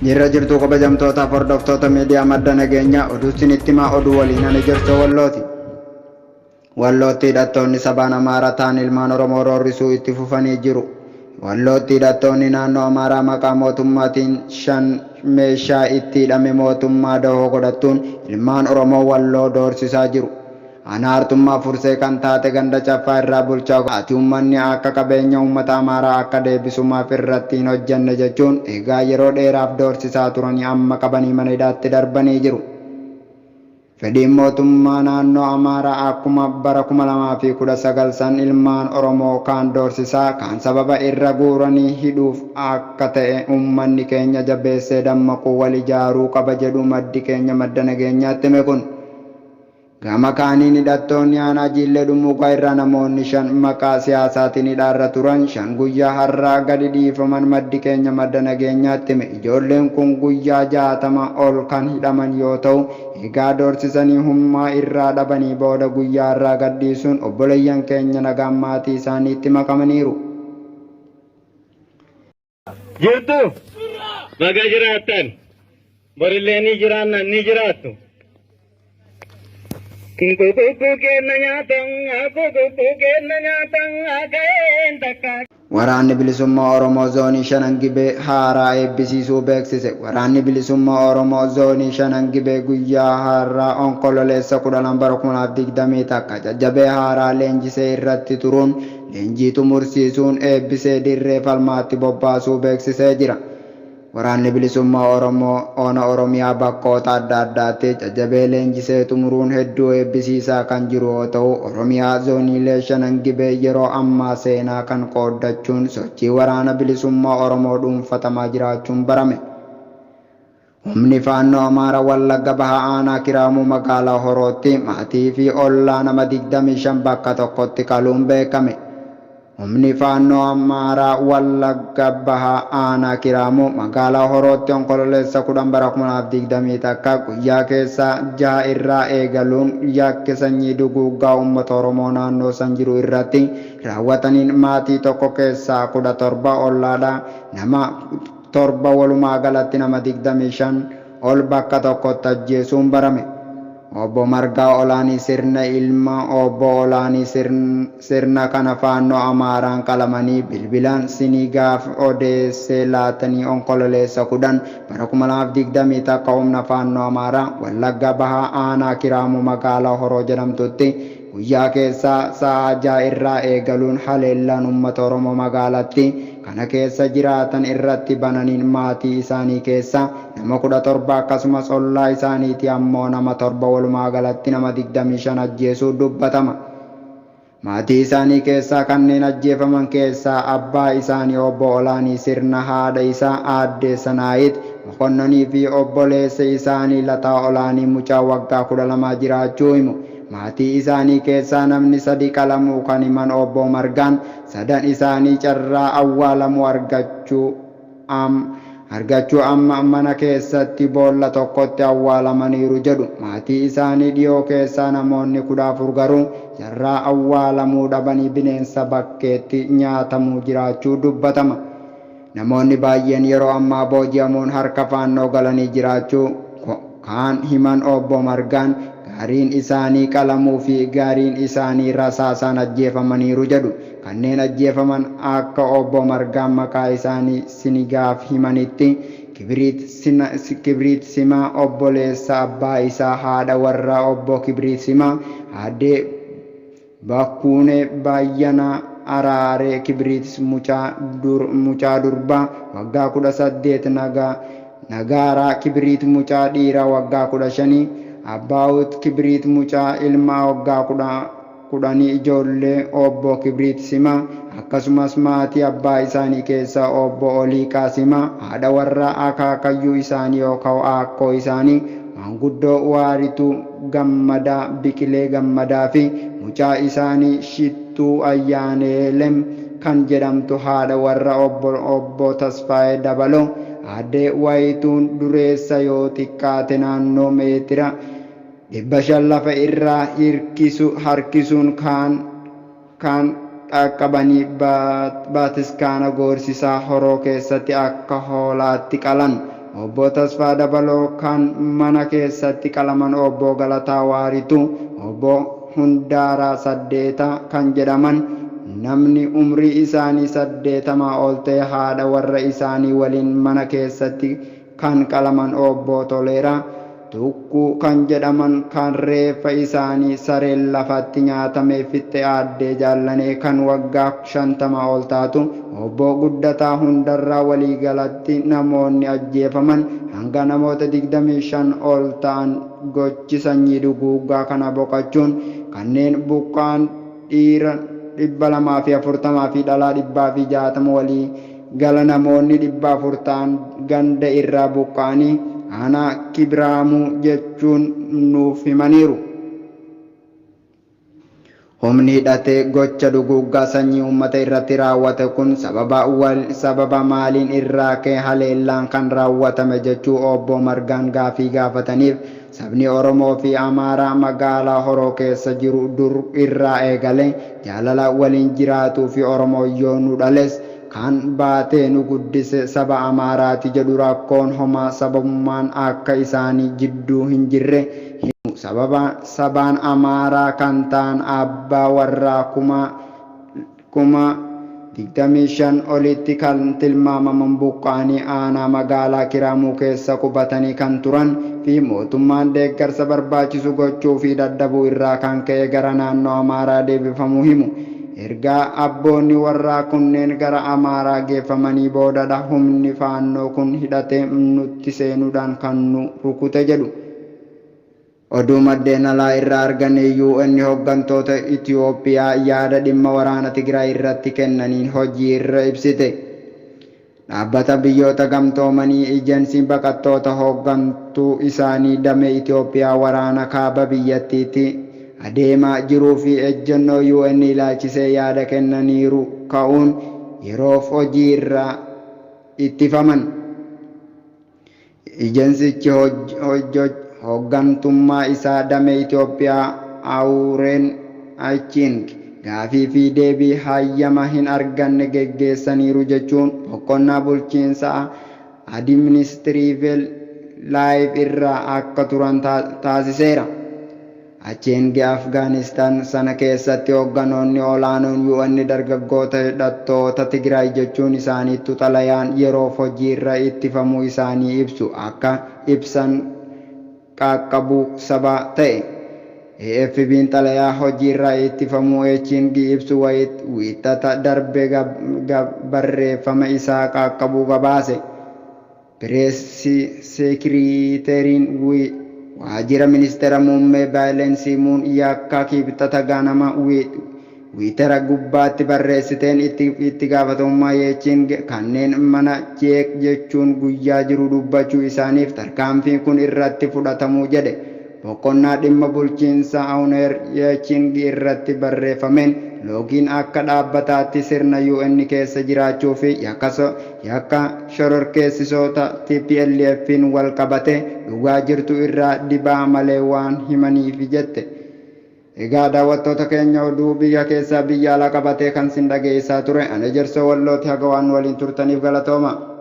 Jirra jirtuu kabajamtoota hordoftoota miidiyaa madda nageenyaa oduutti himaa oduu waliin ani jirtu Wallooti. Wallootti hidhattoonni sabaan Amaaraa ta'an ilmaan Oromoo roorrisuu itti fufanii jiru. Wallootti hidhattoonni naannoo Amaaraa maqaa mootummaatiin meeshaa itti hidhame mootummaa dahoo godhachuun ilmaan Oromoo Walloo doorsisaa jiru. Anaartummaa fursee kan taate ganda caffaa irraa bulchaa ati uummanni akka qabeenya uummata Amaaraa akka deebisumaaf irratti hin hojjenne jechuun egaa yeroo dheeraaf doorsisaa turanii amma qabanii mana hidhaatti darbanii jiru. Fedhiin mootummaa naannoo Amaaraa akkuma bara 2019 san ilmaan Oromoo kaan doorsisaa kaan sababa irra guuranii hidhuuf akka ta'e uummanni keenya jabeessee dammaquu wal ijaaruu qaba jedhu maddi keenya madda nageenyaatti hime kun. Gama kaaniin hidhattoonni aanaa Jillee Dhumuuqaa irraa namoonni 5 maqaa siyaasaatiin hidhaarra turan 5 guyyaa har'aa gadi dhiifaman maddi keenya madda nageenyaatti hime. Ijoolleen kun guyyaa 60 ol kan hidhaman yoo ta'u egaa doorsisanii humnaa irraa dhabanii booda guyyaa har'aa gadhiisuun obboleeyyan keenya nagaan maatii isaaniitti makamaniiru. Jirtu baga jiraattan borillee ni jiraannan ni jiraattu. Waraanni bilisummaa Oromoo zoonii Shanan Gibee haaraa eebbisiisuu beeksise. Waraanni bilisummaa Oromoo zoonii Shanan Gibee guyyaa har'aa onkololeessa 10 bara 2020 takka jajjabee haaraa leenjisee irratti turuun leenjii xumursiisuun eebbisee dirree falmaatti bobbaasuu beeksisee jira. Waraanni bilisummaa Oromoo ona Oromiyaa bakkoota adda addaatti jajjabee leenjisee xumuruun hedduu eebbisiisaa kan jiru yoo ta'u Oromiyaa zooniilee Shanan Gibee yeroo ammaa seenaa kan qooddachuun sochii waraana bilisummaa Oromoo dhuunfatamaa jiraachuun barame. Humni faannoo Amaaraa Wallagga Bahaa Aanaa Kiraamuu magaalaa Horootti maatii fi ollaa nama 25 bakka tokkotti qaluun beekame. Humni faannoo Amaaraa Wallagga Bahaa Aanaa Kiraamuu magaalaa Horootti onkololeessa 10 bara 2020 takka guyyaa keessaa 6 irraa eegaluun yakka sanyii duguuggaa uummata Oromoo naannoo san jiru irratti raawwataniin maatii tokko keessaa 17 ollaadha nama 7 walumaa galatti nama 25 ol bakka tokkotti ajjeesuun barame. Obbo Margaa Olaanii sirna ilma obbo Olaanii sirna kana faannoo Amaaraan qalamanii bilbilaan sinigaaf odeessee laatanii onkololeessa 10 bara 2020 takka humna faannoo Amaaraa Wallagga Bahaa Aanaa Kiraamuu magaalaa Horoo jedhamtutti guyyaa keessaa sa'a 6 irraa eegaluun haleellaan uummata Oromoo magaalatti kana keessa jiraatan irratti bananiin maatii isaanii keessa nama 17 akkasumas ollaa isaaniiti ammoo nama 7 walumaa galatti nama 25 ajjeesuu dubbatama. Maatii isaanii keessaa kanneen ajjeefaman keessaa abbaa isaanii obbo Olaanii sirna haadha isaa aadde Sanaayit Mokonnonii fi obboleessa isaanii Lataa Olaanii mucaa waggaa 12 jiraachuu himu. Maatii isaanii keessaa namni 3 qalamuu kan himan obbo Margaan 3 isaanii carraa awwaalamuu argachuu amma mana keessatti boolla tokkotti awwaalamaniiru jedhu. Maatii isaanii dhiyoo keessaa namoonni 14 garuu carraa awwaalamuu dhabanii bineensa bakkeetti nyaatamuu jiraachuu dubbatama. Namoonni baay'een yeroo ammaa booji'amuun harka faannoo galanii jiraachuu kan himan obbo Margaan gaariin isaanii qalamuu fi gaariin isaanii rasaasaan ajjeefamaniiru jedhu. Kanneen ajjeefaman akka obbo Margaan maqaa isaanii sinigaaf himanitti Kibriit Simaa obboleessa abbaa isaa haadha warraa obbo Kibriit Simaa aadde Bakkuunee Baayyanaa Araaree Kibriit mucaa durbaa waggaa 18 Nagaaraa Kibriit mucaa dhiiraa waggaa 15 Abbaawut Kibriit mucaa ilmaa waggaa 10 ijoollee obbo Kibriit Simaa akkasumas maatii abbaa isaanii keessa obbo Oliiqaa Simaa haadha warraa akaakayyuu isaanii yookaan akkoo isaanii manguddoo Waarituu Gammadaa Biqilee Gammadaa fi mucaa isaanii Shittuu Ayyaaneelem kan jedhamtu haadha warra obbo Tasfaayee Dabaloo aadde Wayituun Dureessa yoo xiqqaate naannoo meetira 500 lafa irraa harkisuun kan dhaqqabanii Bataskaana Goorsisaa Horoo keessatti akka hoolaatti qalan. obbo Tasfaa Dabaloo kan mana keessatti qalaman obbo Galataa Waaritu obbo Hundaaraa Saddeeta kan jedhaman namni umrii isaanii 80 ol ta'e haadha warra isaanii waliin mana keessatti kan qalaman obbo Toleeraa Tukkuu kan jedhaman kan reeffa isaanii sareen lafatti nyaatamee fixxe aaddee Jaallanee kan waggaa 50 ol taatu obbo Guddataa Hundarraa waliigalatti namoonni ajjeefaman hanga namoota 25 ol ta'an gochi sanyii duguuggaa kana boqachuun kanneen buqqaan dhiira 240 fi dhalaa 160 walii gala namoonni 400 ta'an ganda irraa buqqaanii aanaa Kibiraamuu jechuun nuuf himaniiru. Humni hidhatee gocha duguuggaa sanyii uummata irratti raawwate kun sababa maaliin irraa ka'e haleellaan kan raawwatame jechuu obbo Margaan gaafii gaafataniif sabni Oromoo fi Amaaraa magaalaa Horoo keessa jiru dur irraa eegale jaalala waliin jiraatuu fi Oromoo yoo nu dhales kan baatee nu guddise saba Amaaraati jedhu rakkoon homaa sabummaan akka isaanii jidduu hin jirre himu. Sabaan Amaaraa kan ta'an abbaa warraa kuma 25 olitti kan tilmaamaman buqqaanii aanaa magaalaa Kiraamuu keessa qubatanii kan turan fi mootummaan deeggarsa barbaachisu gochuu fi dadhabuu irraa kan ka'e gara naannoo Amaaraa deebifamuu himu. Ergaa abboonni warraa kunneen gara Amaaraa geeffamanii boodadha humni faannoo kun hidhatee nutti seenuudhaan kan nu rukute jedhu. Oduu maddeen alaa irraa argame UN hooggantoota Itoophiyaa yaada dhimma waraana Tigraay irratti kennaniin hojii irra ibsite. Dhaabbata biyyoota gamtoomanii ejensiin baqattoota hooggantuu isaanii damee Itoophiyaa waraana kaaba biyyattiitti adeemaa jiruu fi ejjennoo UN ilaalchisee yaada kennaniiru ka'uun yeroof hojii irraa ittifaman. Ejensichi hooggantummaa isaa damee Itoophiyaa Awureen Aching gaafii fi deebii hayyama hin arganne geggeessaniiru jechuun boqonnaa bulchiinsa Administiriivel Laayif irraa akka turan taasiseera. Aching Afgaanistaan sana keessatti hoogganoonni olaanoon UN dargaggoota hidhattoota Tigraay jechuun isaaniittu xalayaan yeroof hojii irra ittifamuu isaanii ibsu akka ibsan qaqqabuu sabaa ta'e. AFP'n xalayaa hojii irra ittifamuu Aching ibsu wiixata darbe barreeffama isaa qaqqabuu gabaase. Pireessi seekiriiteriin waajjira ministeera muummee Baayileensiimuun yakka kibxata ganama wiitara gubbaatti barreessiteen itti gaafatamummaa Aching kanneen mana jeeq jechuun guyyaa jiru dubbachuu isaaniif tarkaanfiin kun irratti fudhatamuu jedhe. Boqonnaa dhimma bulchiinsa Awuneer Aching irratti barreeffameen loogiin akka dhaabbataatti sirna UN keessa jiraachuu fi yakka shororkeessisoota TPLF'n wal qabate dhugaa jirtu irraa dibaa malee waan himaniif jette. Egaa daawwattoota keenya oduu biyya keessaa biyya alaa qabatee kan sin dhageessaa ture ana Jersoo Wallooti haga waan waliin turtaniif galatooma.